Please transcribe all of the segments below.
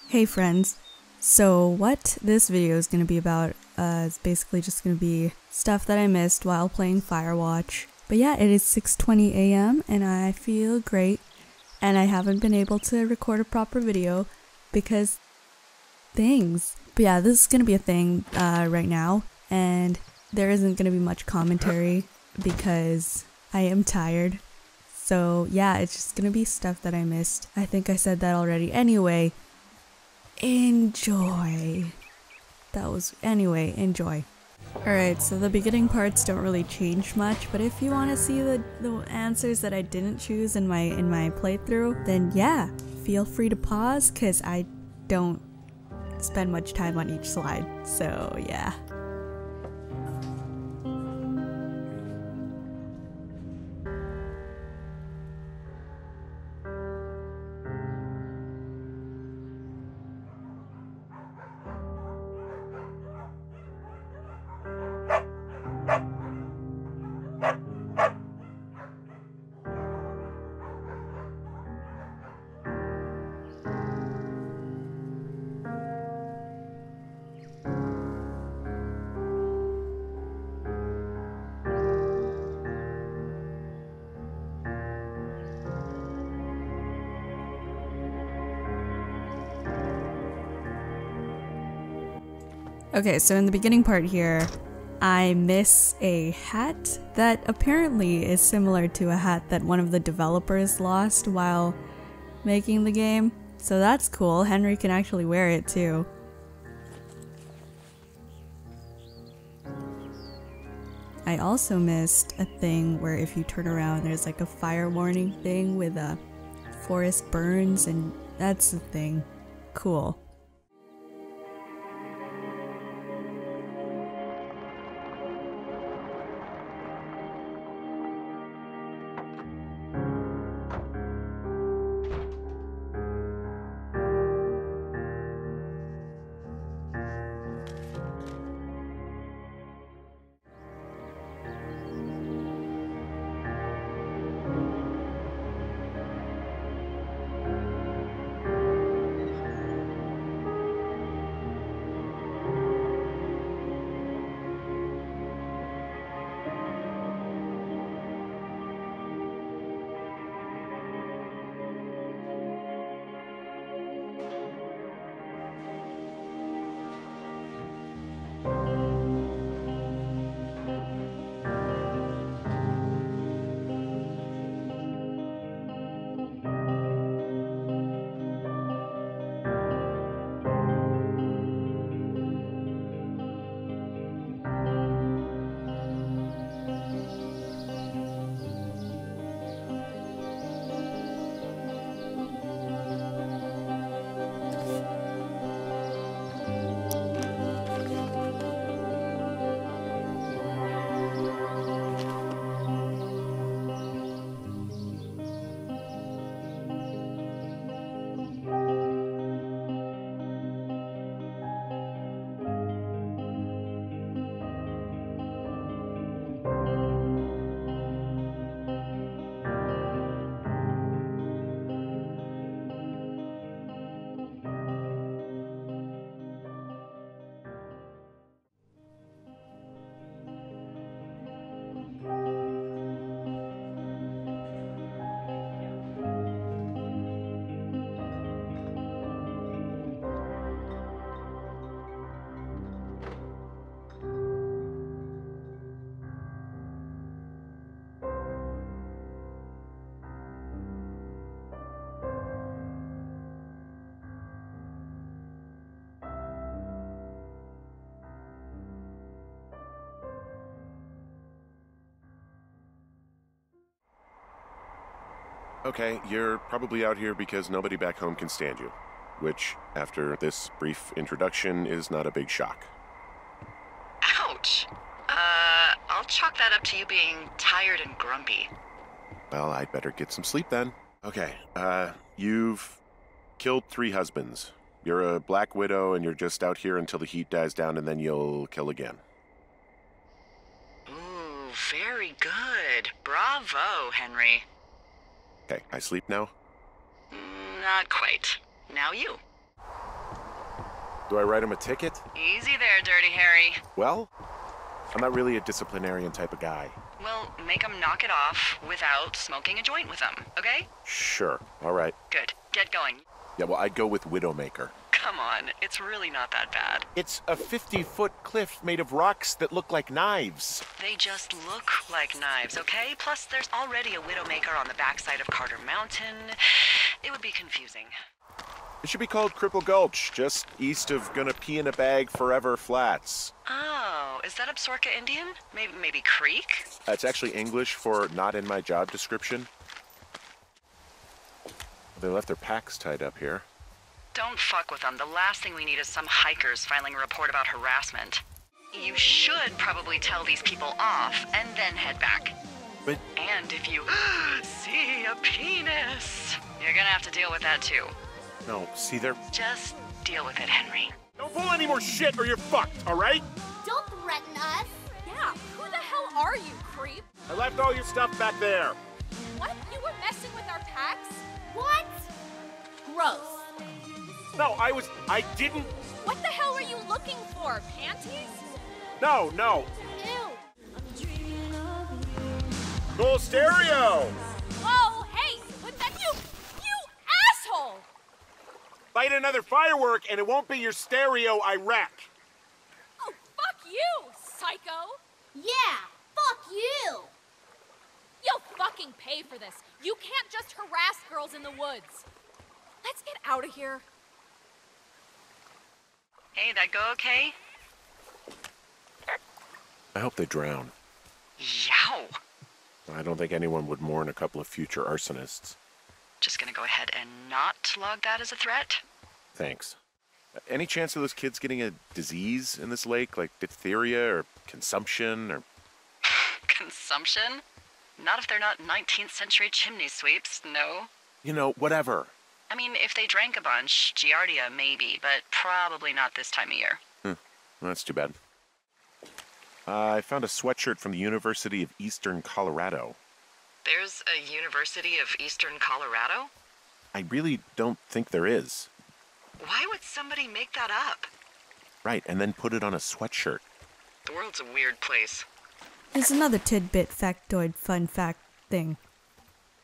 Hey friends, so what this video is going to be about is basically just going to be stuff that I missed while playing Firewatch. But yeah, it is 6:20 a.m. and I feel great, and I haven't been able to record a proper video because things. But yeah, this is going to be a thing right now, and there isn't going to be much commentary because I am tired. So yeah, it's just going to be stuff that I missed. I think I said that already. Anyway, enjoy. Anyway, enjoy. Alright, so the beginning parts don't really change much, but if you want to see the answers that I didn't choose in my playthrough, then yeah, feel free to pause, because I don't spend much time on each slide, so yeah. Okay, so in the beginning part here, I miss a hat that apparently is similar to a hat that one of the developers lost while making the game. So that's cool. Henry can actually wear it too. I also missed a thing where if you turn around, there's like a fire warning thing with a Forrest Byrns, and that's the thing. Cool. Okay, you're probably out here because nobody back home can stand you, which, after this brief introduction, is not a big shock. Ouch. I'll chalk that up to you being tired and grumpy. Well, I'd better get some sleep then. Okay, you've killed 3 husbands. You're a black widow and you're just out here until the heat dies down and then you'll kill again. Ooh, very good. Bravo, Henry. Okay, I sleep now? Not quite. Now you. Do I write him a ticket? Easy there, Dirty Harry. Well, I'm not really a disciplinarian type of guy. Well, make him knock it off without smoking a joint with him, okay? Sure, all right. Good. Get going. Yeah, well, I'd go with Widowmaker. Come on, it's really not that bad. It's a 50-foot cliff made of rocks that look like knives. They just look like knives, okay? Plus, there's already a Widowmaker on the backside of Carter Mountain. It would be confusing. It should be called Cripple Gulch, just east of Gonna Pee in a Bag Forever Flats. Oh, is that Absaroka Indian? Maybe Creek? It's actually English for not in my job description. They left their packs tied up here. Don't fuck with them. The last thing we need is some hikers filing a report about harassment. You should probably tell these people off and then head back. But... And if you see a penis, you're gonna have to deal with that too. No, see, they're... Just deal with it, Henry. Don't pull any more shit or you're fucked, all right? Don't threaten us. Yeah, who the hell are you, creep? I left all your stuff back there. What? You were messing with our packs? What? Gross. No, I didn't... What the hell were you looking for? Panties? No. Ew. Cool stereo! Whoa, hey! What's that? You asshole! Light another firework and it won't be your stereo I wreck. Oh, fuck you, psycho! Yeah, fuck you. You'll fucking pay for this. You can't just harass girls in the woods. Let's get out of here. Hey, that go okay? I hope they drown. Yow! I don't think anyone would mourn a couple of future arsonists. Just gonna go ahead and not log that as a threat? Thanks. Any chance of those kids getting a disease in this lake, like diphtheria or consumption or... Consumption? Not if they're not 19th century chimney sweeps, no. You know, whatever. I mean, if they drank a bunch, Giardia maybe, but probably not this time of year. Well, that's too bad. I found a sweatshirt from the University of Eastern Colorado. There's a University of Eastern Colorado? I really don't think there is. Why would somebody make that up? Right, and then put it on a sweatshirt. The world's a weird place. Here's another tidbit, factoid, fun fact thing.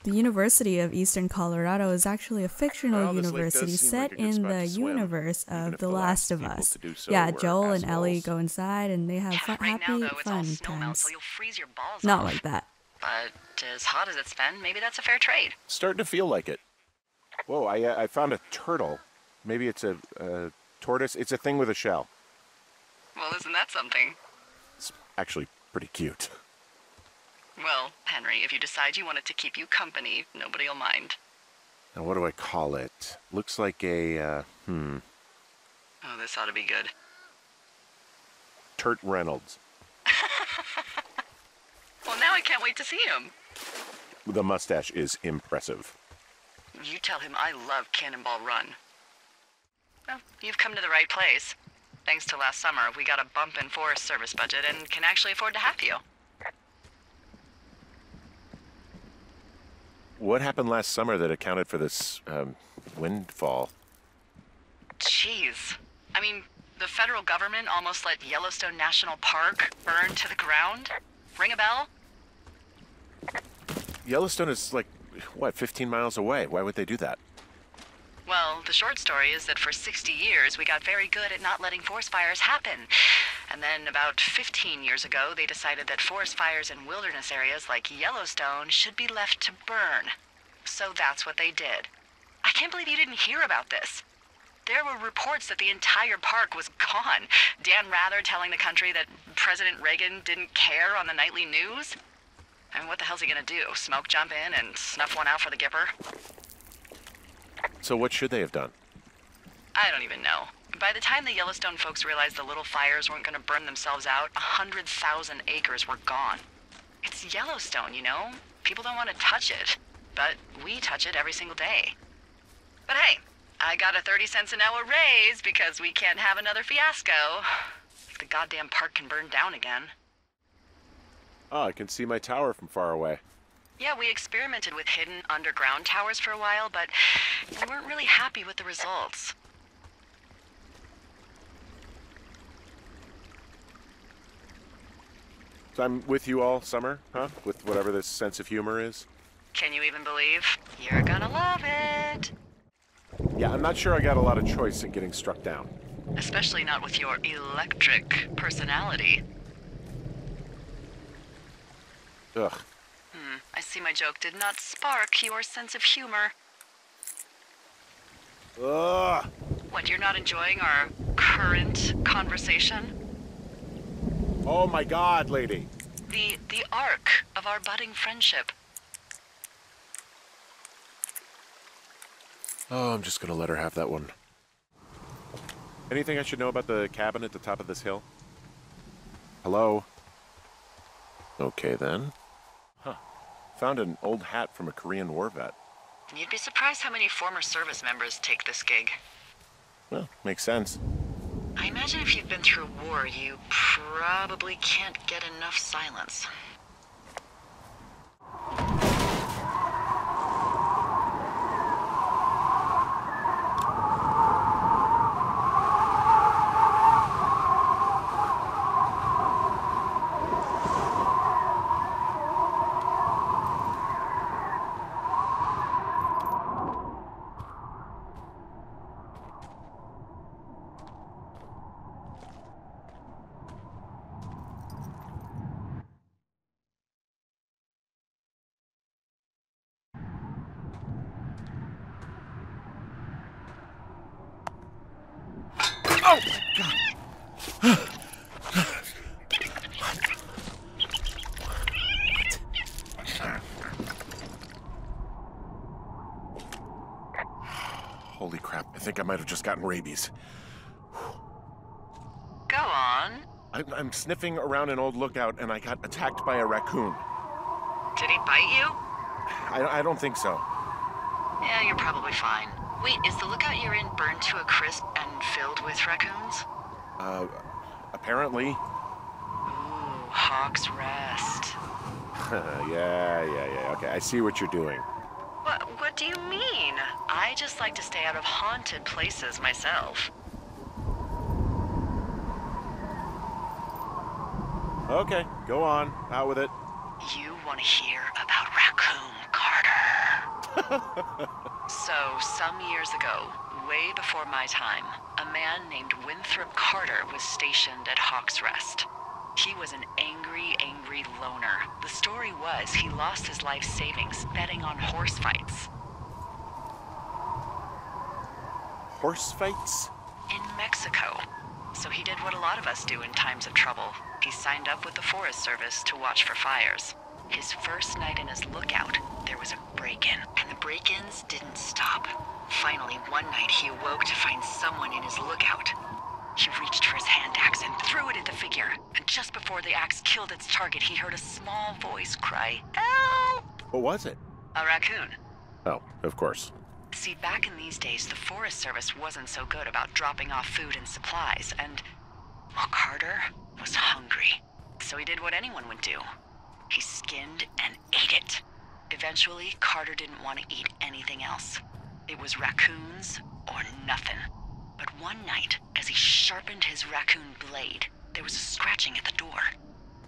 The University of Eastern Colorado is actually a fictional university set in the universe of The Last of Us. Yeah, Joel and Ellie go inside and they have happy, fun times. So you'll freeze your balls Not off. like that. But as hot as it's been, maybe that's a fair trade. Starting to feel like it. Whoa, I found a turtle. Maybe it's a tortoise. It's a thing with a shell. Well, isn't that something? It's actually pretty cute. Well, Henry, if you decide you want it to keep you company, nobody'll mind. Now, what do I call it? Looks like a, Oh, this ought to be good. Turt Reynolds. Well, now I can't wait to see him. The mustache is impressive. You tell him I love Cannonball Run. Well, you've come to the right place. Thanks to last summer, we got a bump in Forest Service budget and can actually afford to have you. What happened last summer that accounted for this, windfall? Jeez. I mean, the federal government almost let Yellowstone National Park burn to the ground? Ring a bell? Yellowstone is like, what, 15 miles away? Why would they do that? Well, the short story is that for 60 years, we got very good at not letting forest fires happen. And then about 15 years ago, they decided that forest fires in wilderness areas like Yellowstone should be left to burn. So that's what they did. I can't believe you didn't hear about this. There were reports that the entire park was gone. Dan Rather telling the country that President Reagan didn't care on the nightly news. I mean, what the hell's he gonna do? Smoke jump in and snuff one out for the Gipper? So what should they have done? I don't even know. By the time the Yellowstone folks realized the little fires weren't gonna burn themselves out, 100,000 acres were gone. It's Yellowstone, you know? People don't want to touch it. But we touch it every single day. But hey, I got a 30 cents an hour raise because we can't have another fiasco. If the goddamn park can burn down again. Oh, I can see my tower from far away. Yeah, we experimented with hidden underground towers for a while, but we weren't really happy with the results. So I'm with you all summer, huh? With whatever this sense of humor is? Can you even believe? You're gonna love it. Yeah, I'm not sure I got a lot of choice in getting struck down. Especially not with your electric personality. Ugh. I see my joke did not spark your sense of humor. Ugh. What, you're not enjoying our current conversation? Oh my God, lady. The arc of our budding friendship. Oh, I'm just gonna let her have that one. Anything I should know about the cabin at the top of this hill? Hello? Okay, then. Huh. Found an old hat from a Korean War vet. You'd be surprised how many former service members take this gig. Well, makes sense. I imagine if you've been through war, you probably can't get enough silence. Oh, my God. Holy crap, I think I might have just gotten rabies. Go on. I'm sniffing around an old lookout and I got attacked by a raccoon. Did he bite you? I don't think so. Yeah, you're probably fine. Wait, is the lookout you're in burned to a crisp and filled with raccoons? Apparently. Ooh, Hawk's Rest. Yeah. Okay, I see what you're doing. What do you mean? I just like to stay out of haunted places myself. Okay, go on. Out with it. You want to hear about Raccoon Carter. So, some years ago, way before my time, a man named Winthrop Carter was stationed at Hawk's Rest. He was an angry loner. The story was he lost his life savings betting on horse fights. Horse fights? In Mexico. So he did what a lot of us do in times of trouble. He signed up with the Forest Service to watch for fires. His first night in his lookout, there was a break-in, and the break-ins didn't stop. Finally, one night he awoke to find someone in his lookout. He reached for his hand axe and threw it at the figure, and just before the axe killed its target, he heard a small voice cry, "Help!" What was it? A raccoon. Oh, of course. See, back in these days, the Forest Service wasn't so good about dropping off food and supplies, and, well, Carter was hungry. So he did what anyone would do. He skinned and ate it. Eventually, Carter didn't want to eat anything else. It was raccoons or nothing. But one night, as he sharpened his raccoon blade, there was a scratching at the door.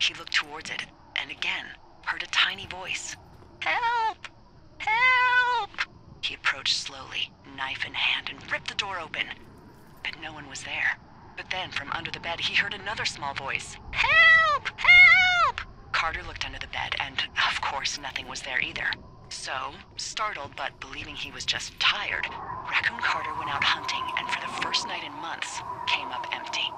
He looked towards it, and again, heard a tiny voice. "Help! Help!" He approached slowly, knife in hand, and ripped the door open. But no one was there. But then, from under the bed, he heard another small voice. "Help! Help!" Carter looked under the bed, and, of course, nothing was there either. So, startled but believing he was just tired, Raccoon Carter went out hunting, and for the first night in months, came up empty.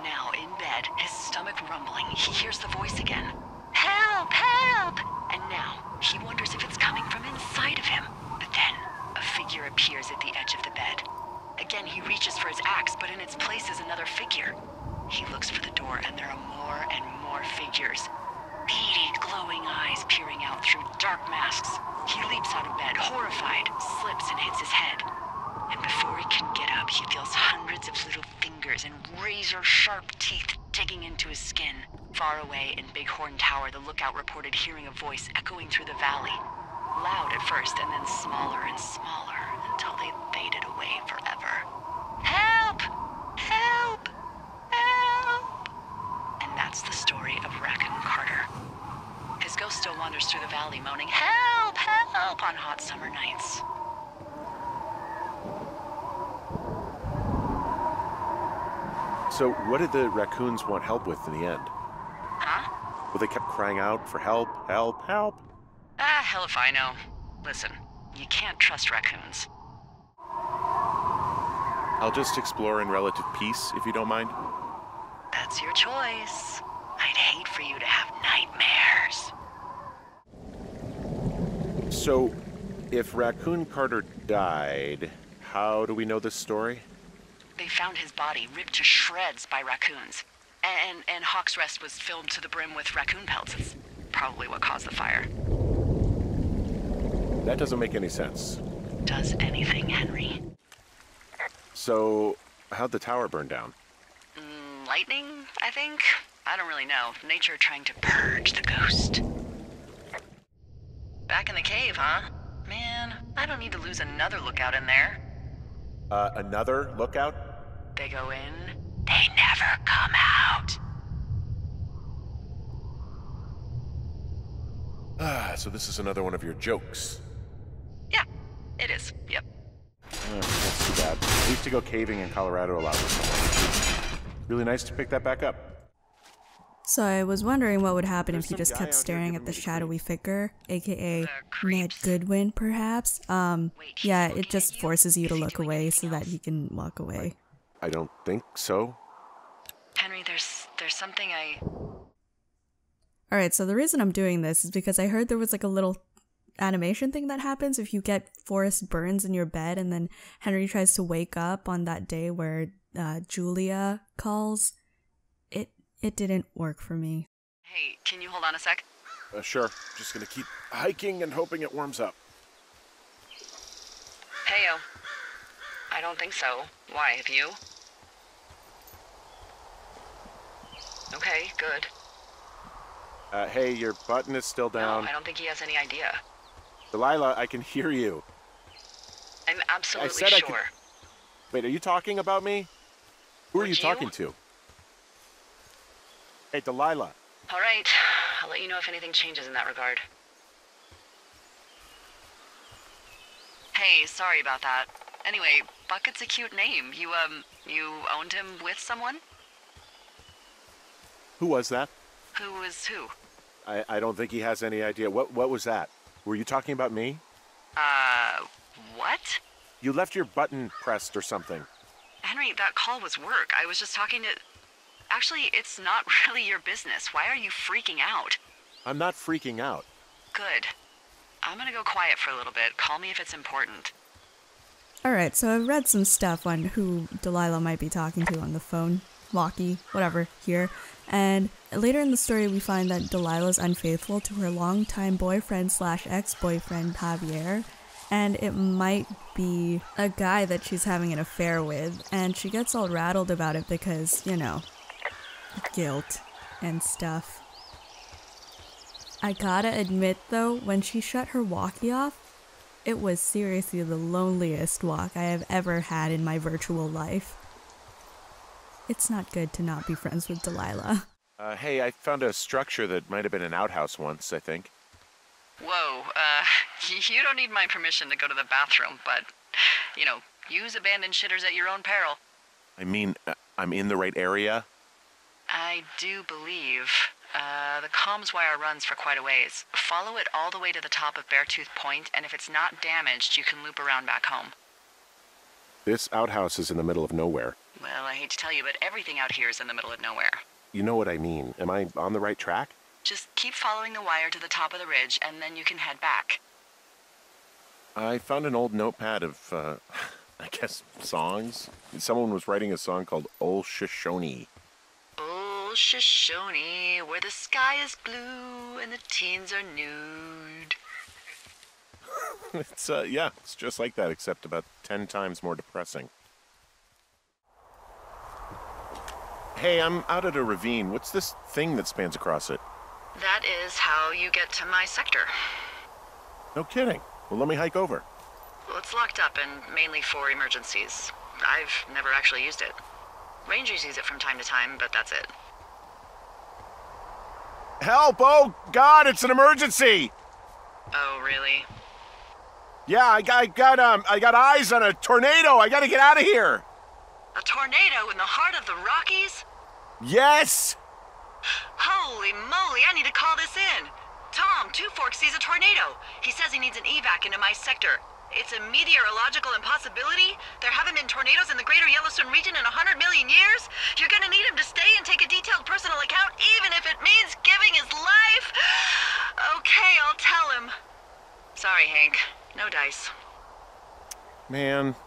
Now, in bed, his stomach rumbling, he hears the voice again. "Help! Help!" And now, he wonders if it's coming from inside of him. But then, a figure appears at the edge of the bed. Again, he reaches for his axe, but in its place is another figure. He looks for the door, and there are more and more figures. Beady, glowing eyes peering out through dark masks. He leaps out of bed, horrified, slips and hits his head. And before he can get up, he feels hundreds of little fingers and razor-sharp teeth digging into his skin. Far away in Bighorn Tower, the lookout reported hearing a voice echoing through the valley. Loud at first, and then smaller and smaller, until they faded away forever. "Help! Help! Help!" And that's the story of Raccoon Carter. So what did the raccoons want help with in the end? Huh? Well, they kept crying out for help, help, help. Ah, hell if I know. Listen, you can't trust raccoons. I'll just explore in relative peace, if you don't mind. That's your choice. I'd hate for you to have nightmares. So, if Raccoon Carter died, how do we know this story? They found his body ripped to shreds by raccoons. And Hawk's Rest was filled to the brim with raccoon pelts. It's probably what caused the fire. That doesn't make any sense. Does anything, Henry? So, how'd the tower burn down? Lightning, I think? I don't really know. Nature trying to purge the ghost. Back in the cave, huh? Man, I don't need to lose another lookout in there. Another lookout? They go in, they never come out. So this is another one of your jokes. Yeah, it is. Yep. That's too bad. I used to go caving in Colorado a lot with someone. Really nice to pick that back up. So I was wondering what would happen There's if you some just guy kept out here staring giving at the me the shadowy figure, aka The Ned creeps. Goodwin, perhaps. Wait, Yeah, he's it just looking at you? forces you to Is he look doing away anything so that else? he can walk away. I don't think so. Henry, there's something I... Alright, so the reason I'm doing this is because I heard there was like a little animation thing that happens if you get Forrest Byrns in your bed and then Henry tries to wake up on that day where Julia calls. It didn't work for me. Hey, can you hold on a sec? Sure. Just gonna keep hiking and hoping it warms up. Heyo. I don't think so. Why, have you? Okay, good. Hey, your button is still down. No, I don't think he has any idea. Delilah, I can hear you. I'm absolutely said I could- sure. Wait, are you talking about me? Who are Would you you? talking to? Hey, Delilah. All right, I'll let you know if anything changes in that regard. Hey, sorry about that. Anyway, Bucket's a cute name. You owned him with someone? Who was that? Who was who? I don't think he has any idea. What was that? Were you talking about me? What? You left your button pressed or something. Henry, that call was work. I was just talking to... Actually, it's not really your business. Why are you freaking out? I'm not freaking out. Good. I'm gonna go quiet for a little bit. Call me if it's important. Alright, so I've read some stuff on who Delilah might be talking to on the phone, walkie, whatever, here. And later in the story we find that Delilah's unfaithful to her longtime boyfriend / ex-boyfriend Javier. And it might be a guy that she's having an affair with. And she gets all rattled about it because, you know, guilt and stuff. I gotta admit though, when she shut her walkie off, it was seriously the loneliest walk I have ever had in my virtual life. It's not good to not be friends with Delilah. Hey, I found a structure that might have been an outhouse once, I think. Whoa, you don't need my permission to go to the bathroom, but, you know, use abandoned shitters at your own peril. I mean, I'm in the right area? I do believe. The comms wire runs for quite a ways. Follow it all the way to the top of Beartooth Point, and if it's not damaged, you can loop around back home. This outhouse is in the middle of nowhere. Well, I hate to tell you, but everything out here is in the middle of nowhere. You know what I mean. Am I on the right track? Just keep following the wire to the top of the ridge, and then you can head back. I found an old notepad of, I guess, songs. Someone was writing a song called Old Shoshone. Old Shoshone, where the sky is blue and the teens are nude. It's, yeah, it's just like that, except about 10 times more depressing. Hey, I'm out at a ravine. What's this thing that spans across it? That is how you get to my sector. No kidding. Well, let me hike over. Well, it's locked up and mainly for emergencies. I've never actually used it. Rangers use it from time to time, but that's it. Help! Oh, God, it's an emergency! Oh, really? Yeah, I got eyes on a tornado. I gotta get out of here. A tornado in the heart of the Rockies? Yes! Holy moly, I need to call this in. Tom, Two Forks sees a tornado. He says he needs an evac into my sector. It's a meteorological impossibility. There haven't been tornadoes in the greater Yellowstone region in 100 million years. You're gonna need him to stay and take a detailed personal account, even if it means giving his life. Okay, I'll tell him. Sorry, Hank. No dice. Man.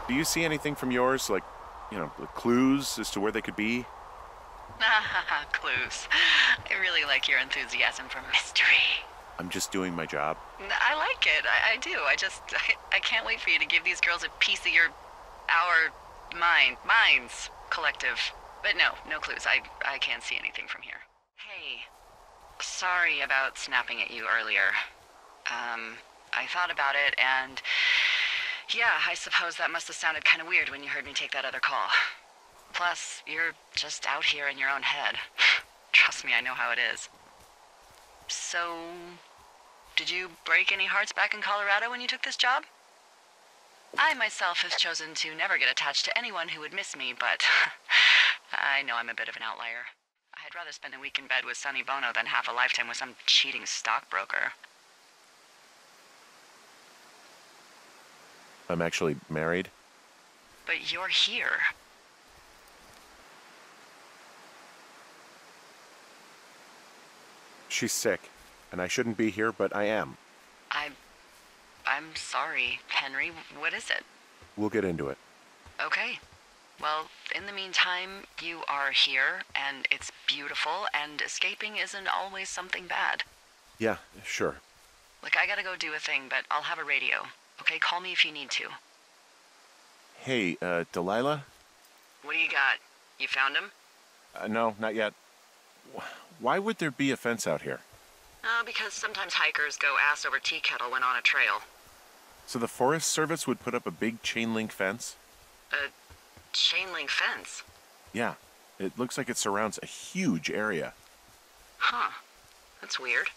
Do you see anything from yours? Like, you know, the clues as to where they could be? Clues. I really like your enthusiasm for mystery. I'm just doing my job. I like it. I do. I can't wait for you to give these girls a piece of our minds collective. But no clues. I can't see anything from here. Hey, sorry about snapping at you earlier. I thought about it and yeah, I suppose that must have sounded kind of weird when you heard me take that other call. Plus, you're just out here in your own head. Trust me, I know how it is. So, did you break any hearts back in Colorado when you took this job? I myself have chosen to never get attached to anyone who would miss me, but I know I'm a bit of an outlier. I'd rather spend a week in bed with Sonny Bono than half a lifetime with some cheating stockbroker. I'm actually married. But you're here. She's sick, and I shouldn't be here, but I am. I'm sorry, Henry. What is it? We'll get into it. Okay. Well, in the meantime, you are here, and it's beautiful, and escaping isn't always something bad. Yeah, sure. Look, I gotta go do a thing, but I'll have a radio. Okay, call me if you need to. Hey, Delilah? What do you got? You found him? No, not yet. Why would there be a fence out here? Because sometimes hikers go ass over tea kettle when on a trail. So the Forest Service would put up a big chain-link fence? A chain-link fence? Yeah. It looks like it surrounds a huge area. Huh. That's weird.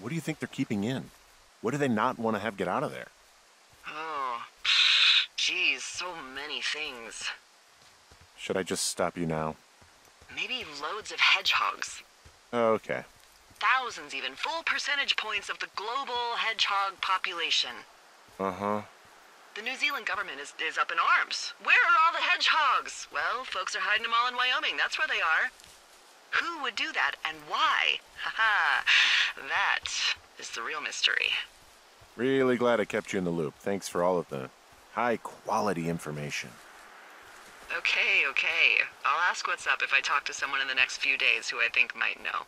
What do you think they're keeping in? What do they not want to have get out of there? Oh, geez, so many things. Should I just stop you now? Maybe loads of hedgehogs. Okay. Thousands even, full percentage points of the global hedgehog population. Uh-huh. The New Zealand government is up in arms. Where are all the hedgehogs? Well, folks are hiding them all in Wyoming, that's where they are. Who would do that, and why? Haha, that is the real mystery. Really glad I kept you in the loop. Thanks for all of the high-quality information. Okay. I'll ask what's up if I talk to someone in the next few days who I think might know.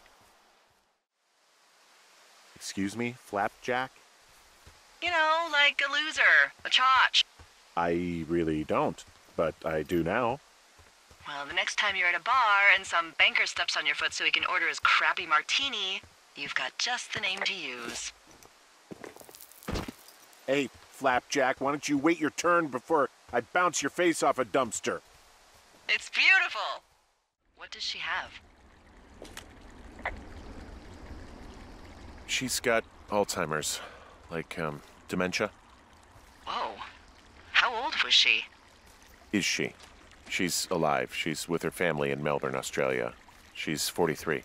Excuse me, Flapjack? You know, like a loser, a chotch. I really don't, but I do now. Well, the next time you're at a bar and some banker steps on your foot so he can order his crappy martini, you've got just the name to use. Hey, Flapjack, why don't you wait your turn before I bounce your face off a dumpster? It's beautiful! What does she have? She's got Alzheimer's, like, dementia. Whoa. How old was she? Is she? She's alive. She's with her family in Melbourne, Australia. She's 43.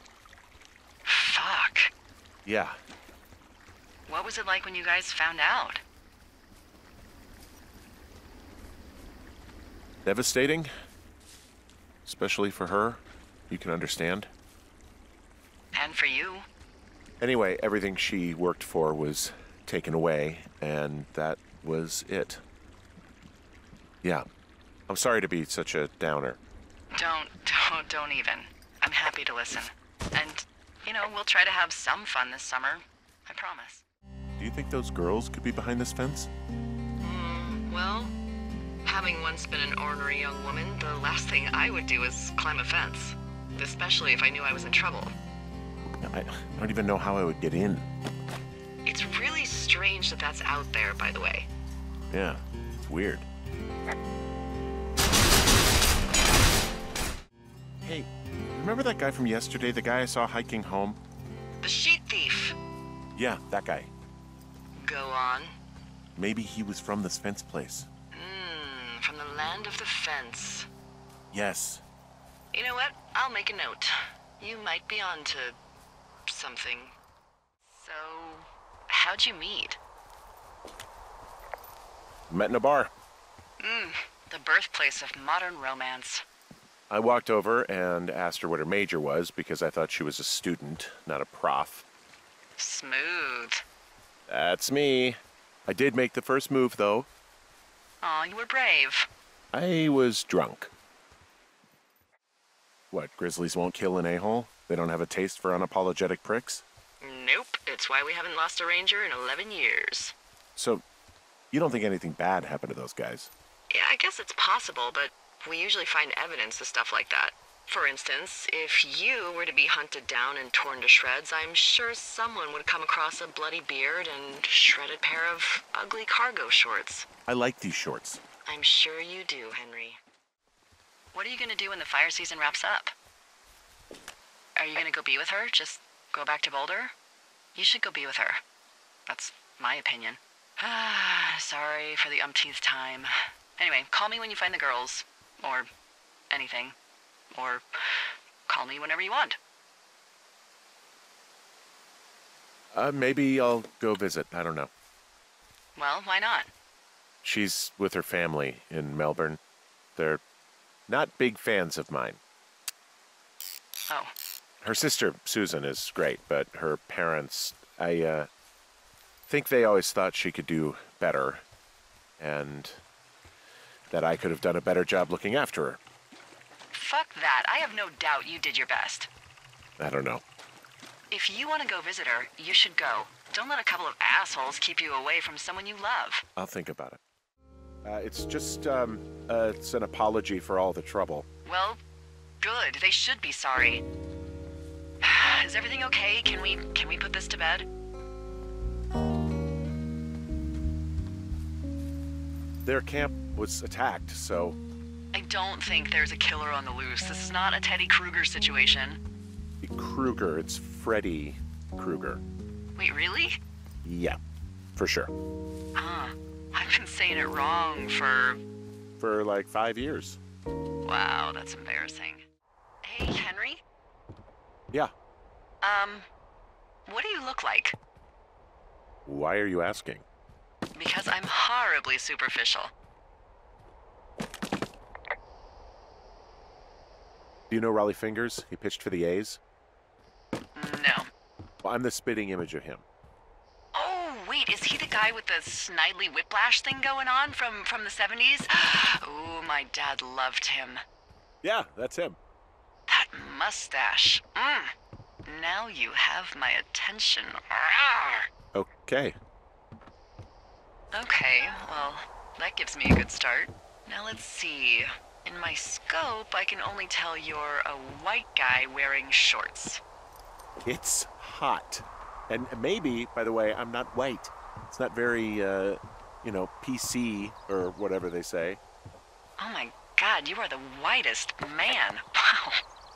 Fuck. Yeah. What was it like when you guys found out? Devastating. Especially for her. You can understand. And for you? Anyway, everything she worked for was taken away, and that was it. Yeah. I'm sorry to be such a downer. Don't even. I'm happy to listen. And, you know, we'll try to have some fun this summer. I promise. Do you think those girls could be behind this fence? Well, having once been an ornery young woman, the last thing I would do is climb a fence. Especially if I knew I was in trouble. I don't even know how I would get in. It's really strange that that's out there, by the way. Yeah, it's weird. Hey, Remember that guy from yesterday, the guy I saw hiking home? The sheet thief. Yeah, that guy. Go on. Maybe he was from this fence place. From the land of the fence. Yes. You know what? I'll make a note. You might be onto something. So, how'd you meet? Met in a bar. The birthplace of modern romance. I walked over and asked her what her major was because I thought she was a student, not a prof. Smooth. That's me. I did make the first move, though. Aw, you were brave. I was drunk. What, grizzlies won't kill an a-hole? They don't have a taste for unapologetic pricks? Nope, it's why we haven't lost a ranger in 11 years. So, you don't think anything bad happened to those guys? Yeah, I guess it's possible, but we usually find evidence of stuff like that. For instance, if you were to be hunted down and torn to shreds, I'm sure someone would come across a bloody beard and shredded pair of ugly cargo shorts. I like these shorts. I'm sure you do, Henry. What are you gonna do when the fire season wraps up? Are you gonna go be with her? Just go back to Boulder? You should go be with her. That's my opinion. Sorry for the umpteenth time. Anyway, call me when you find the girls. Or anything. Or call me whenever you want. Maybe I'll go visit. I don't know. Well, why not? She's with her family in Melbourne. They're not big fans of mine. Oh. Her sister, Susan, is great, but her parents, I think they always thought she could do better, and that I could have done a better job looking after her. Fuck that. I have no doubt you did your best. I don't know. If you want to go visit her, you should go. Don't let a couple of assholes keep you away from someone you love. I'll think about it. It's just, it's an apology for all the trouble. Well, good. They should be sorry. Is everything okay? Can we put this to bed? Their camp was attacked, so... I don't think there's a killer on the loose. This is not a Teddy Krueger situation. Krueger, it's Freddy Krueger. Wait, really? Yeah, for sure. I've been saying it wrong for... For like 5 years. Wow, that's embarrassing. Hey, Henry? Yeah. What do you look like? Why are you asking? Because I'm horribly superficial. Do you know Raleigh Fingers? He pitched for the A's. No. Well, I'm the spitting image of him. Oh, wait, is he the guy with the snidely whiplash thing going on from the 70s? Oh, my dad loved him. Yeah, that's him. That mustache. Now you have my attention. Rawr. Okay. Okay, well, that gives me a good start. Now let's see. In my scope, I can only tell you're a white guy wearing shorts. It's hot. And maybe, by the way, I'm not white. It's not very, PC or whatever they say. Oh my god, you are the whitest man. Wow.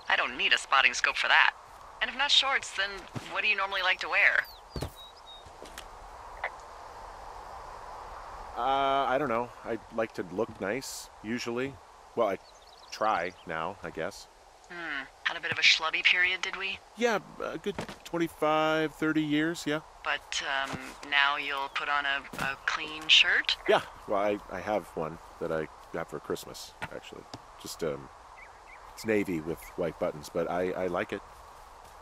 I don't need a spotting scope for that. And if not shorts, then what do you normally like to wear? I don't know. I like to look nice, usually. Well, I try now, I guess. Had a bit of a schlubby period, did we? Yeah, a good 25, 30 years, yeah. But, now you'll put on a clean shirt? Yeah, well, I have one that I got for Christmas, actually. Just, it's navy with white buttons, but I like it.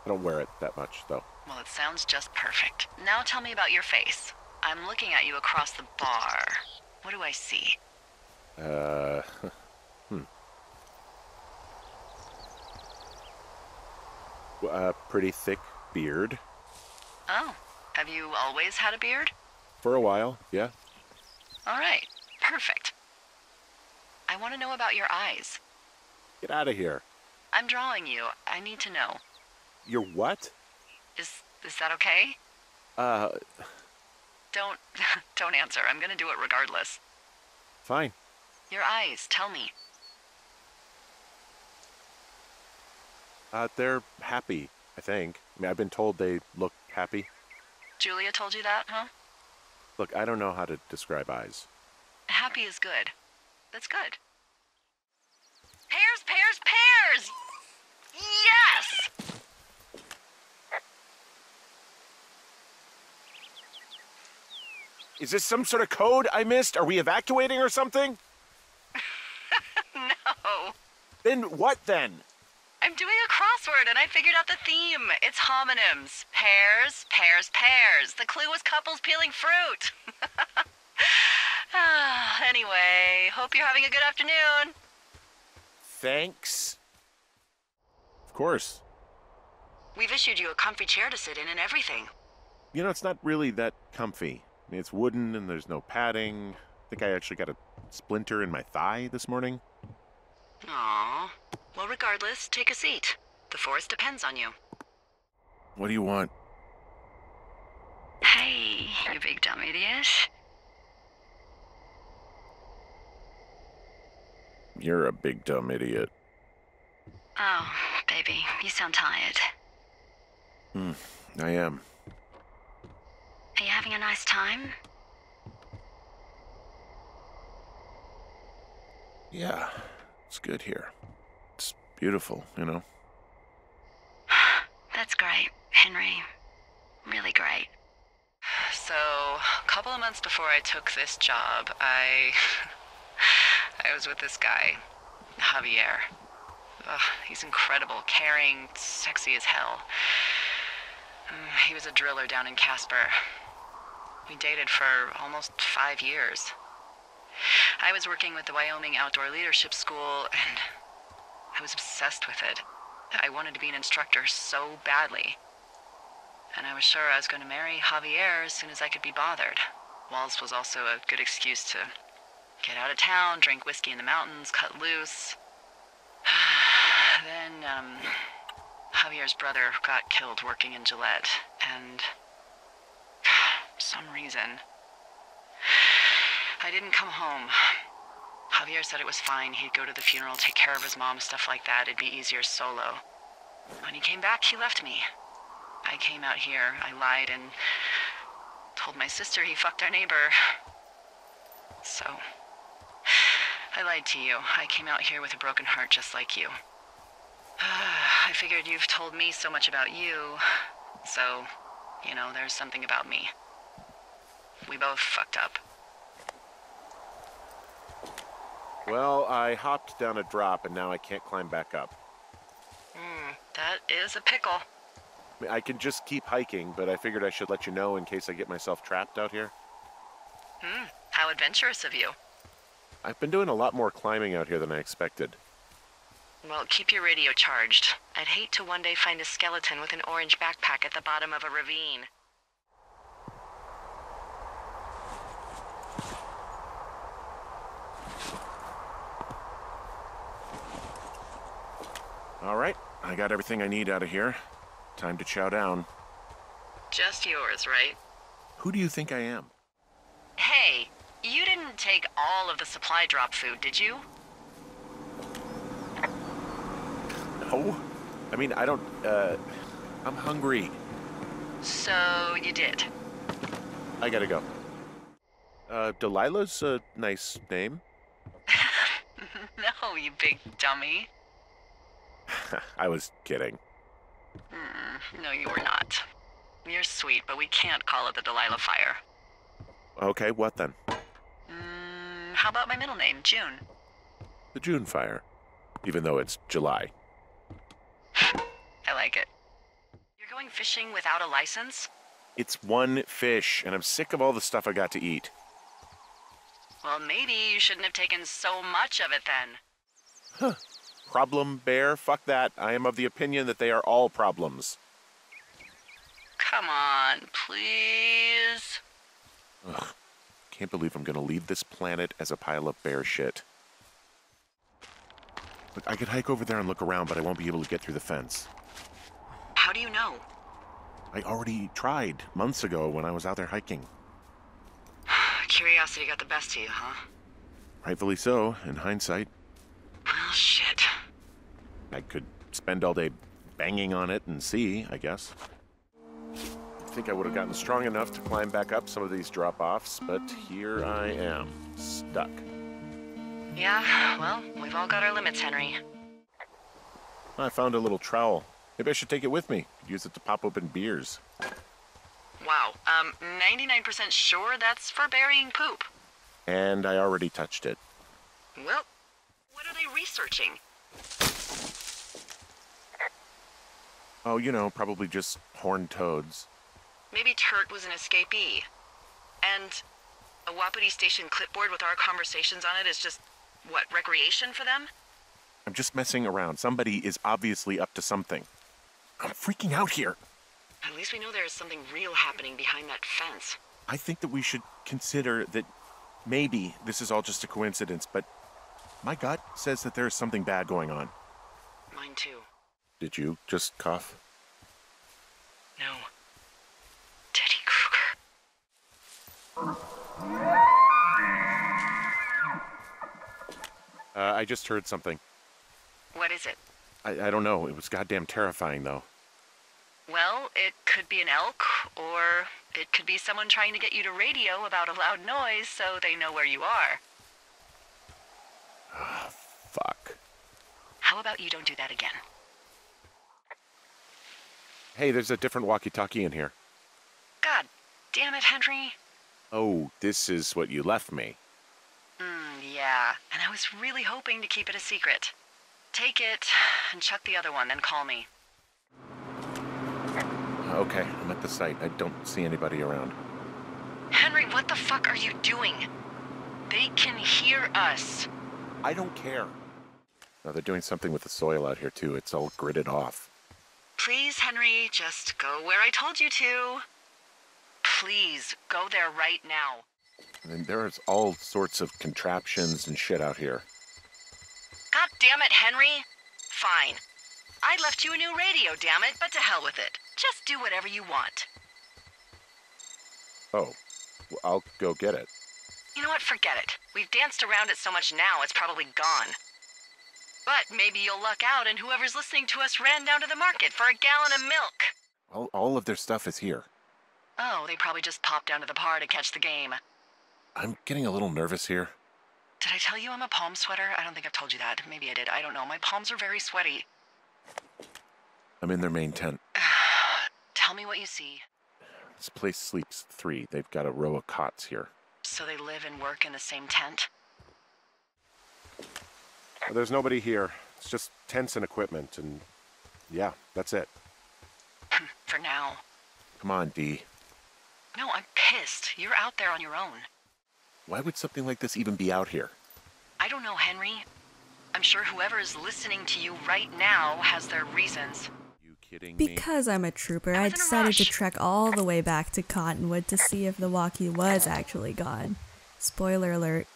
I don't wear it that much, though. Well, it sounds just perfect. Now tell me about your face. I'm looking at you across the bar. What do I see? A pretty thick beard. Oh, have you always had a beard? For a while, yeah. All right, perfect. I want to know about your eyes. Get out of here. I'm drawing you. I need to know. You're what? Is that okay? Don't answer. I'm gonna do it regardless. Fine. Your eyes, tell me. They're happy, I think. I mean, I've been told they look happy. Julia told you that, huh? Look, I don't know how to describe eyes. Happy is good. That's good. Pears, pears, pears! Yes! Is this some sort of code I missed? Are we evacuating or something? No. Then what then? I'm doing a crossword and I figured out the theme. It's homonyms. Pears, pears, pears. The clue was couples peeling fruit. Anyway, hope you're having a good afternoon. Thanks. Of course. We've issued you a comfy chair to sit in and everything. You know, it's not really that comfy. I mean, it's wooden and there's no padding. I think I actually got a splinter in my thigh this morning. Aw. Well, regardless, take a seat. The forest depends on you. What do you want? Hey, you big dumb idiot. You're a big dumb idiot. Oh, baby, you sound tired. I am. Are you having a nice time? Yeah, it's good here. It's beautiful, you know? That's great, Henry. Really great. So, a couple of months before I took this job, I was with this guy, Javier. Ugh, he's incredible, caring, sexy as hell. He was a driller down in Casper. We dated for almost 5 years. I was working with the Wyoming Outdoor Leadership School, and I was obsessed with it. I wanted to be an instructor so badly. And I was sure I was going to marry Javier as soon as I could be bothered. Walls was also a good excuse to get out of town, drink whiskey in the mountains, cut loose. Then, Javier's brother got killed working in Gillette, and for some reason, I didn't come home. Javier said it was fine. He'd go to the funeral, take care of his mom, stuff like that. It'd be easier solo. When he came back, he left me. I came out here, I lied, and told my sister he fucked our neighbor. So, I lied to you. I came out here with a broken heart just like you. I figured you've told me so much about you, so, you know, there's something about me. We both fucked up. Well, I hopped down a drop and now I can't climb back up. That is a pickle. I mean, I can just keep hiking, but I figured I should let you know in case I get myself trapped out here. How adventurous of you. I've been doing a lot more climbing out here than I expected. Well, keep your radio charged. I'd hate to one day find a skeleton with an orange backpack at the bottom of a ravine. All right, I got everything I need out of here. Time to chow down. Just yours, right? Who do you think I am? Hey, you didn't take all of the supply drop food, did you? No. I mean, I don't, I'm hungry. So you did. I gotta go. Delilah's a nice name. No, you big dummy. I was kidding. No, you were not. You're sweet, but we can't call it the Delilah Fire. Okay, what then? How about my middle name, June? The June Fire. Even though it's July. I like it. You're going fishing without a license? It's one fish, and I'm sick of all the stuff I got to eat. Well, maybe you shouldn't have taken so much of it then. Problem bear? Fuck that. I am of the opinion that they are all problems. Come on, please. Ugh. Can't believe I'm gonna leave this planet as a pile of bear shit. Look, I could hike over there and look around, but I won't be able to get through the fence. How do you know? I already tried months ago when I was out there hiking. Curiosity got the best of you, huh? Rightfully so, in hindsight. Well, shit. I could spend all day banging on it and see, I guess. I think I would have gotten strong enough to climb back up some of these drop-offs, but here I am, stuck. Yeah, well, we've all got our limits, Henry. I found a little trowel. Maybe I should take it with me. Could use it to pop open beers. Wow, 99% sure that's for burying poop. And I already touched it. Well, what are they researching? Oh, you know, probably just horned toads. Maybe Turt was an escapee. And a Wapiti station clipboard with our conversations on it is just, what, recreation for them? I'm just messing around. Somebody is obviously up to something. I'm freaking out here. At least we know there is something real happening behind that fence. I think that we should consider that maybe this is all just a coincidence, but my gut says that there is something bad going on. Mine too. Did you just cough? No. Teddy Krueger. I just heard something. What is it? I don't know. It was goddamn terrifying, though. Well, it could be an elk, or it could be someone trying to get you to radio about a loud noise so they know where you are. Fuck. How about you don't do that again? Hey, there's a different walkie-talkie in here. God damn it, Henry. Oh, this is what you left me. Yeah, and I was really hoping to keep it a secret. Take it, and chuck the other one, then call me. Okay, I'm at the site. I don't see anybody around. Henry, what the fuck are you doing? They can hear us. I don't care. No, they're doing something with the soil out here, too. It's all gridded off. Please, Henry, just go where I told you to. Please, go there right now. I mean, there's all sorts of contraptions and shit out here. God damn it, Henry. Fine. I left you a new radio, damn it, but to hell with it. Just do whatever you want. Oh, well, I'll go get it. You know what? Forget it. We've danced around it so much now, it's probably gone. But maybe you'll luck out and whoever's listening to us ran down to the market for a gallon of milk. All of their stuff is here. Oh, they probably just popped down to the bar to catch the game. I'm getting a little nervous here. Did I tell you I'm a palm sweater? I don't think I've told you that. Maybe I did. I don't know. My palms are very sweaty. I'm in their main tent. Tell me what you see. This place sleeps 3. They've got a row of cots here. So they live and work in the same tent? Well, there's nobody here. It's just tents and equipment, and yeah, that's it. For now. Come on, Dee. No, I'm pissed. You're out there on your own. Why would something like this even be out here? I don't know, Henry. I'm sure whoever is listening to you right now has their reasons. You kidding me? Because I'm a trooper, I I was in a decided to rush. trek all the way back to Cottonwood to see if the walkie was actually gone. Spoiler alert,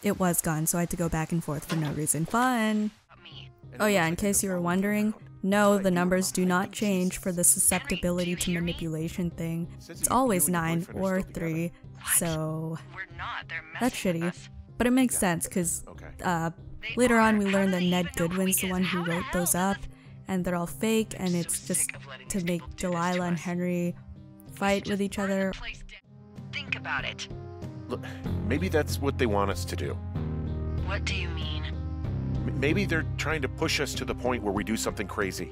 it was gone, so I had to go back and forth for no reason. Fun! Me. Oh yeah, in case you were wondering, no, the numbers do not change for the susceptibility to manipulation thing. It's always 9 or 3, so We're not. They're messing that's shitty. with us. But it makes sense, because later on we learn that Ned Goodwin's the one who wrote those up, and they're all fake, and it's just to make Delilah and Henry fight with each other. Think about it. Look, maybe that's what they want us to do. What do you mean? Maybe they're trying to push us to the point where we do something crazy.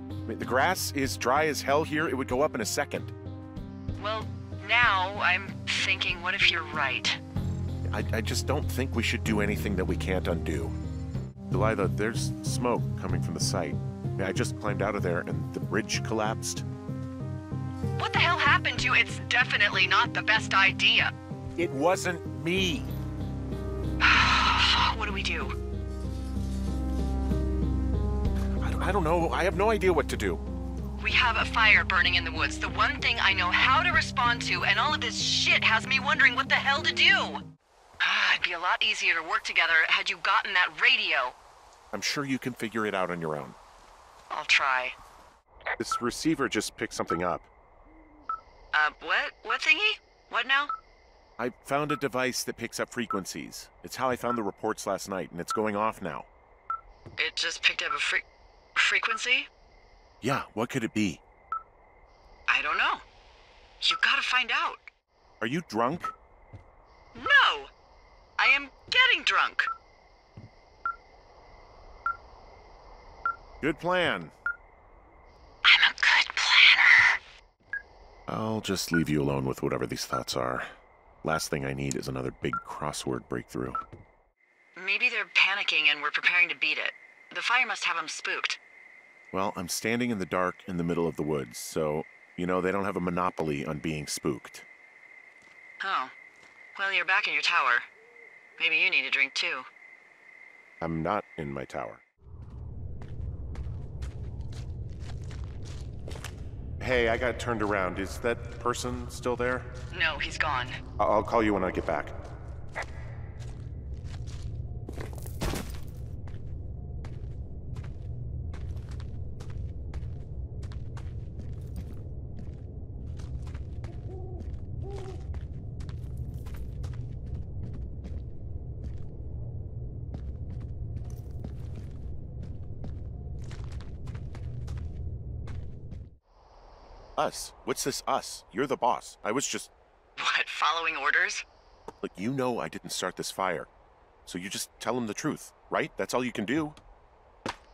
I mean, the grass is dry as hell here. It would go up in a second. Well, now I'm thinking, what if you're right? I just don't think we should do anything that we can't undo. Delilah, there's smoke coming from the site. I just climbed out of there and the bridge collapsed. What the hell happened to you? It's definitely not the best idea. It wasn't me. What do we do? I don't know. I have no idea what to do. We have a fire burning in the woods, the one thing I know how to respond to, and all of this shit has me wondering what the hell to do. It'd be a lot easier to work together had you gotten that radio. I'm sure you can figure it out on your own. I'll try. This receiver just picked something up. What? What thingy? What now? I found a device that picks up frequencies. It's how I found the reports last night, and it's going off now. It just picked up a frequency? Yeah, what could it be? I don't know. You gotta find out. Are you drunk? No! I am getting drunk. Good plan. I'm a good planner. I'll just leave you alone with whatever these thoughts are. Last thing I need is another big crossword breakthrough. Maybe they're panicking and we're preparing to beat it. The fire must have them spooked. Well, I'm standing in the dark in the middle of the woods, so, you know, they don't have a monopoly on being spooked. Oh. Well, you're back in your tower. Maybe you need a drink, too. I'm not in my tower. Hey, I got turned around. Is that person still there? No, he's gone. I'll call you when I get back. Us? What's this us? You're the boss. I was just... What, following orders? Look, you know I didn't start this fire. So you just tell him the truth, right? That's all you can do.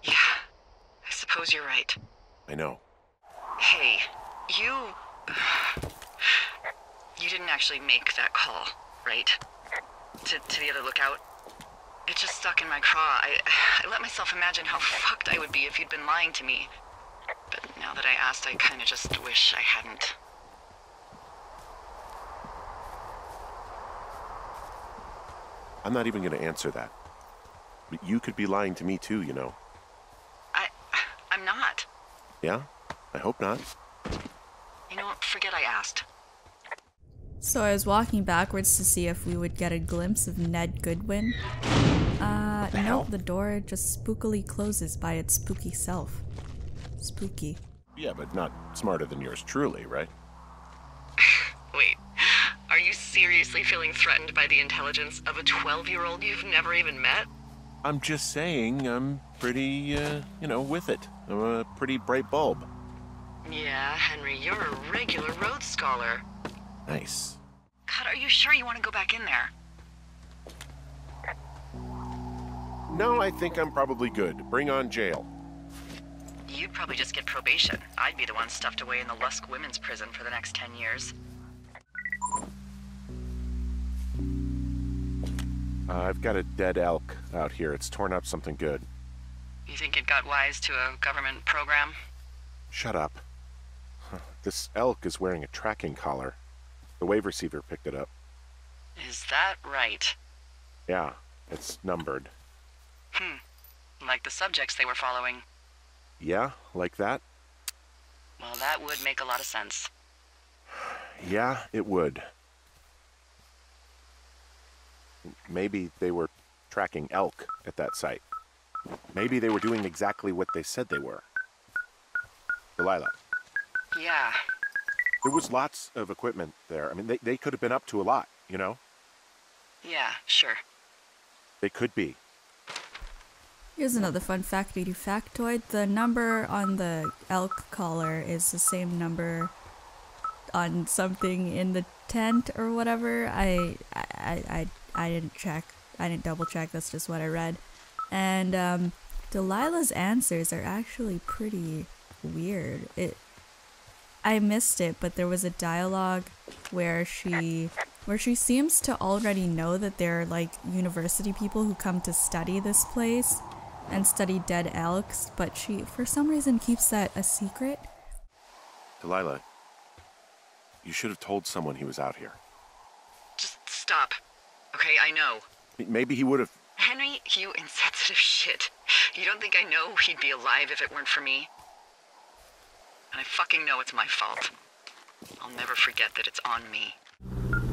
Yeah, I suppose you're right. I know. Hey, you didn't actually make that call, right? To the other lookout? It just stuck in my craw. I let myself imagine how fucked I would be if you'd been lying to me. But now that I asked, I kinda just wish I hadn't. I'm not even going to answer that. But you could be lying to me too, you know. I'm not. Yeah? I hope not. You know what? Forget I asked. So I was walking backwards to see if we would get a glimpse of Ned Goodwin. Nope, the door just spookily closes by its spooky self. Spooky. Yeah, but not smarter than yours truly, right? Wait, are you seriously feeling threatened by the intelligence of a 12-year-old you've never even met? I'm just saying I'm pretty, with it. I'm a pretty bright bulb. Yeah, Henry, you're a regular Rhodes Scholar. Nice. God, are you sure you want to go back in there? No, I think I'm probably good. Bring on jail. You'd probably just get probation. I'd be the one stuffed away in the Lusk Women's Prison for the next 10 years. I've got a dead elk out here. It's torn up something good. You think it got wise to a government program? Shut up. This elk is wearing a tracking collar. The wave receiver picked it up. Is that right? Yeah, it's numbered. Like the subjects they were following. Yeah, like that? Well, that would make a lot of sense. Yeah, it would. Maybe they were tracking elk at that site. Maybe they were doing exactly what they said they were. Delilah. Yeah. There was lots of equipment there. I mean, they could have been up to a lot, you know? Yeah, sure. They could be. Here's another fun factoid factoid. The number on the elk collar is the same number on something in the tent or whatever. I didn't check. I didn't double check. That's just what I read. And Delilah's answers are actually pretty weird. I missed it, but there was a dialogue where she seems to already know that they're like university people who come to study this place and study dead elks, but she for some reason keeps that a secret. Delilah, you should have told someone he was out here. Just stop. Okay, I know. Maybe he would have... Henry, you insensitive shit. You don't think I know he'd be alive if it weren't for me? And I fucking know it's my fault. I'll never forget that it's on me.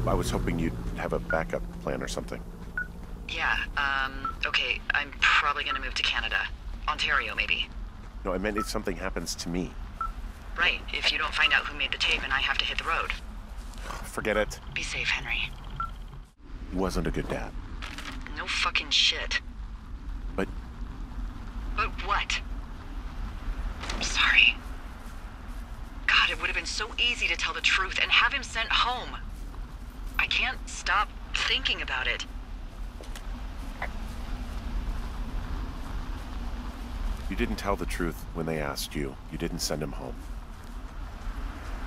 I was hoping you'd have a backup plan or something. Yeah, okay, I'm probably gonna move to Canada. Ontario, maybe. No, I meant if something happens to me. Right, if you don't find out who made the tape and I have to hit the road. Forget it. Be safe, Henry. He wasn't a good dad. No fucking shit. But... But what? I'm sorry. so easy to tell the truth and have him sent home. I can't stop thinking about it. You didn't tell the truth when they asked you. You didn't send him home.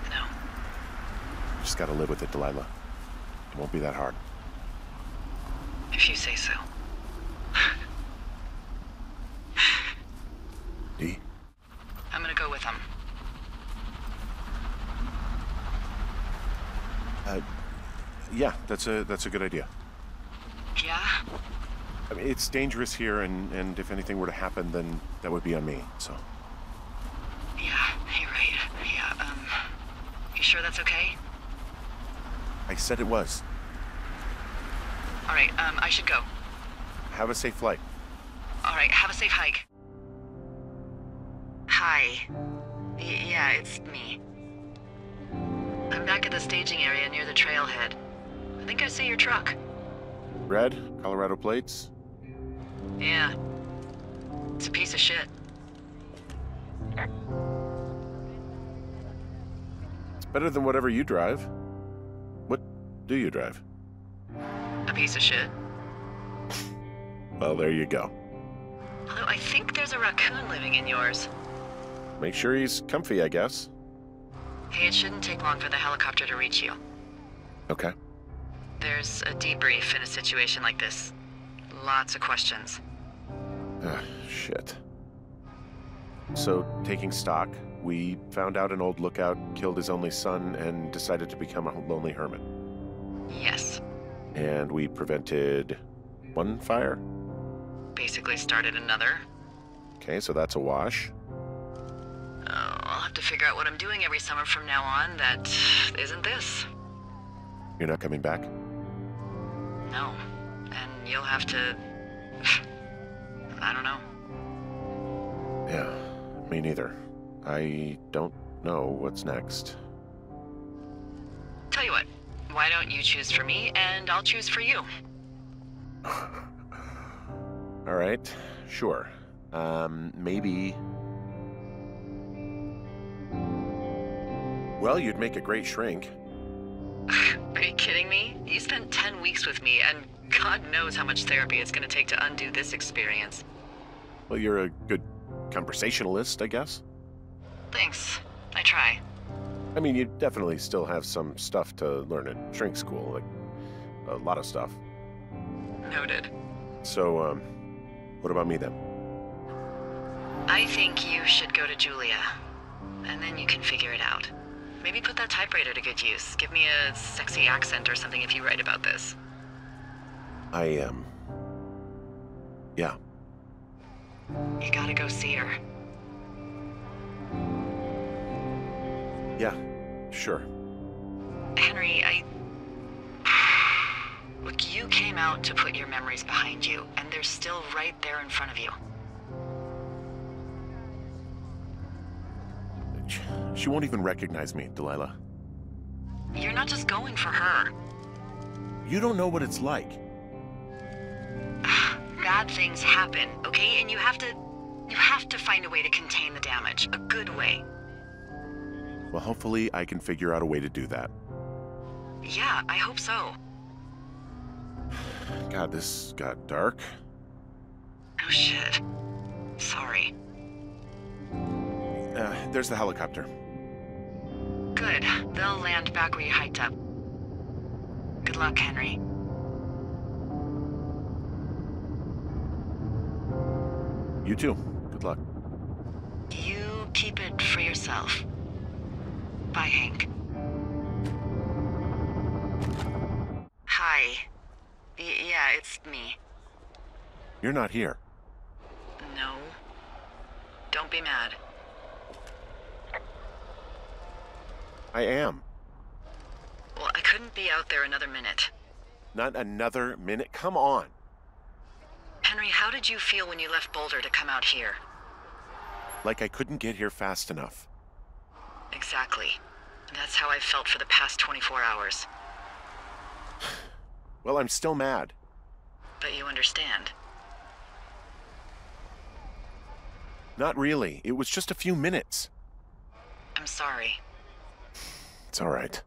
No. You just gotta live with it, Delilah. It won't be that hard. If you say so. Dee? I'm gonna go with him. Yeah, that's a good idea. Yeah? I mean, it's dangerous here, and if anything were to happen, then that would be on me, so. Yeah, you're right. Yeah, you sure that's okay? I said it was. All right, I should go. Have a safe flight. All right, have a safe hike. Hi. Yeah, it's me. I'm back at the staging area near the trailhead. I think I see your truck. Red, Colorado plates. Yeah. It's a piece of shit. It's better than whatever you drive. What do you drive? A piece of shit. Well, there you go. Although I think there's a raccoon living in yours. Make sure he's comfy, I guess. Hey, it shouldn't take long for the helicopter to reach you. Okay. There's a debrief in a situation like this. Lots of questions. Shit. So, taking stock, we found out an old lookout killed his only son and decided to become a lonely hermit. Yes. And we prevented one fire? Basically started another. Okay, so that's a wash. Oh, I'll have to figure out what I'm doing every summer from now on that isn't this. You're not coming back? No. And you'll have to... I don't know. Yeah, me neither. I don't know what's next. Tell you what, why don't you choose for me and I'll choose for you? All right, sure. Maybe... Well, you'd make a great shrink. Are you kidding me? You spent 10 weeks with me, and God knows how much therapy it's gonna take to undo this experience. Well, you're a good conversationalist, I guess. Thanks. I try. I mean, you definitely still have some stuff to learn at shrink school, like a lot of stuff. Noted. So, what about me then? I think you should go to Julia, and then you can figure it out. Maybe put that typewriter to good use. Give me a sexy accent or something if you write about this. Yeah. You gotta go see her. Yeah, sure. Henry, Look, you came out to put your memories behind you, and they're still right there in front of you. She won't even recognize me, Delilah. You're not just going for her. You don't know what it's like. Bad things happen, okay? And you have to find a way to contain the damage. A good way. Well, hopefully I can figure out a way to do that. Yeah, I hope so. God, this got dark. Oh shit. Sorry. There's the helicopter. Good. They'll land back where you hiked up. Good luck, Henry. You too. Good luck. You keep it for yourself. Bye, Hank. Hi. Yeah, it's me. You're not here. No. Don't be mad. I am. Well, I couldn't be out there another minute. Not another minute. Come on. Henry, how did you feel when you left Boulder to come out here? Like I couldn't get here fast enough. Exactly. That's how I felt for the past 24 hours. Well, I'm still mad. But you understand. Not really. It was just a few minutes. I'm sorry. It's all right.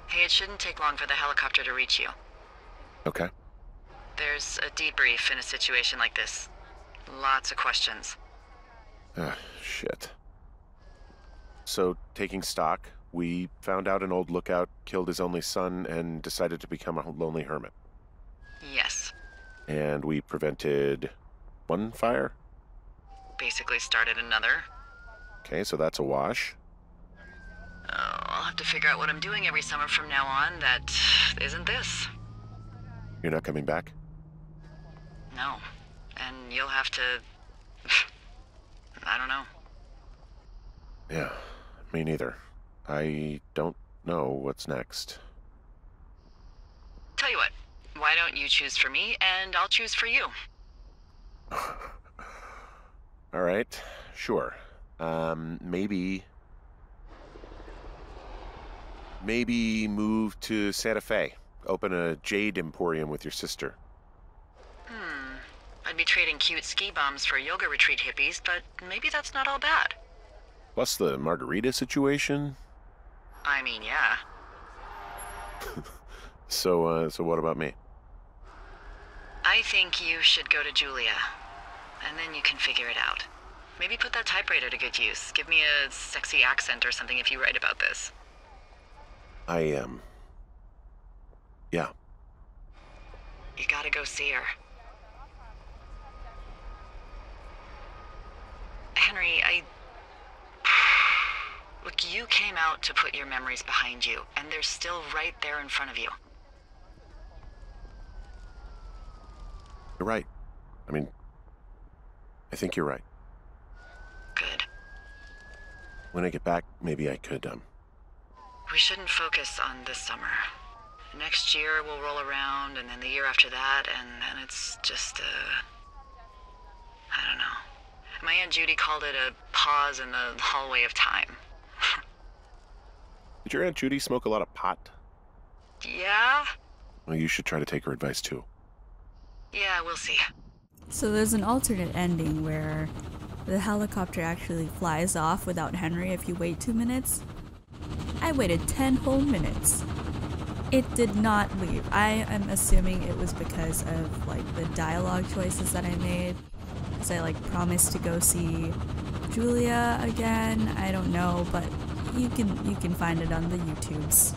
Hey, it shouldn't take long for the helicopter to reach you. Okay. There's a debrief in a situation like this. Lots of questions. Shit. So, taking stock, we found out an old lookout killed his only son and decided to become a lonely hermit. Yes. And we prevented one fire? Basically started another. Okay, so that's a wash. Oh, I'll have to figure out what I'm doing every summer from now on that isn't this. You're not coming back? No. And you'll have to... I don't know. Yeah, me neither. I don't know what's next. Tell you what, why don't you choose for me and I'll choose for you? All right, sure. Maybe move to Santa Fe. Open a jade emporium with your sister. I'd be trading cute ski bums for yoga retreat hippies, but maybe that's not all bad. Plus the margarita situation. I mean, yeah. So what about me? I think you should go to Julia, and then you can figure it out. Maybe put that typewriter to good use. Give me a sexy accent or something if you write about this. Yeah. You gotta go see her. Henry, Look, you came out to put your memories behind you, and they're still right there in front of you. You're right. I think you're right. Good. When I get back, maybe I could, We shouldn't focus on this summer. Next year we'll roll around, and then the year after that, and then it's just, I don't know. My Aunt Judy called it a pause in the hallway of time. Did your Aunt Judy smoke a lot of pot? Yeah? Well, you should try to take her advice, too. Yeah, we'll see. So there's an alternate ending where the helicopter actually flies off without Henry if you wait 2 minutes. I waited 10 whole minutes. It did not leave. I am assuming it was because of the dialogue choices that I made. Because I promised to go see Julia again. I don't know, but you can find it on the YouTubes.